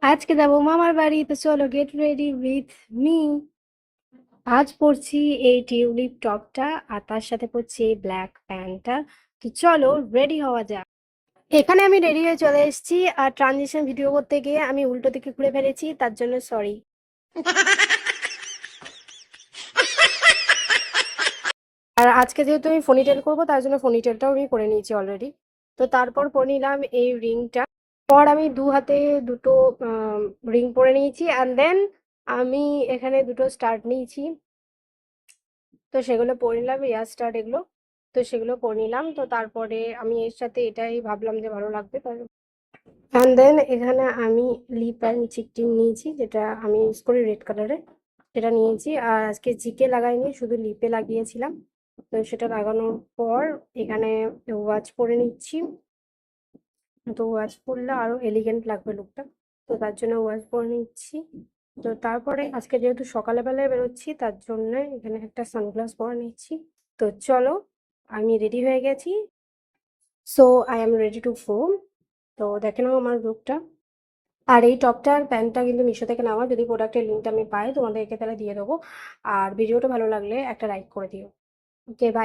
আজকে যাবো মামার বাড়ি, তো চলো গেট রেডি উইথ মি। আজ পরছি এই টিউলিপ টপটা, আর তার সাথে পরছি এই ব্ল্যাক প্যান্টটা। তো চলো রেডি হওয়া যাক। এখানে আমি রেডি হয়ে চলে এসেছি, আর ট্রানজিশন ভিডিও করতে গিয়ে আমি উল্টো দিকে ঘুরে ফেলেছি, তার জন্য সরি। আর আজকে যেহেতু আমি ফোনিটেল করবো, তার জন্য ফোনিটেলটাও আমি করে নিয়েছি অলরেডি। তো তারপর পরে নিলাম এই রিংটা। পর আমি দু হাতে দুটো রিং পরে নিয়েছি, অ্যান্ড দেন আমি এখানে দুটো স্টার্ট নিয়েছি। তো সেগুলো পরে নিলাম, ইয়ার স্টাড এগুলো। তো সেগুলো পরে নিলাম, তো তারপরে আমি এর সাথে এটাই ভাবলাম যে ভালো লাগবে তাই। অ্যান্ড দেন এখানে আমি লিপ অ্যান্ড চিক টিন নিয়েছি, যেটা আমি ইউজ করি রেড কালারের, সেটা নিয়েছি। আর আজকে চিকে লাগাইনি, শুধু লিপে লাগিয়েছিলাম। তো সেটা লাগানোর পর এখানে ওয়াচ পরে নিচ্ছি। তো ওয়াচ পরলে আরো এলিগেন্ট লাগবে লুকটা, তো তার জন্য ওয়াচ পরে নিচ্ছি। তো তারপরে আজকে যেহেতু সকালে বেলায় বেরোচ্ছি, তার জন্য এখানে একটা সানগ্লাস পরে নিচ্ছি। তো চলো, আমি রেডি হয়ে গেছি। So I am ready to go. তো দেখে নাও আমার লুকটা। আর এই টপটা আর প্যান্টটা কিন্তু মিশো থেকে নেওয়া, যদি প্রোডাক্টের লিঙ্কটা আমি পাই তোমাদেরকে তাহলে দিয়ে দেবো। আর ভিডিওটা ভালো লাগলে একটা লাইক করে দিও। ওকে, বাই।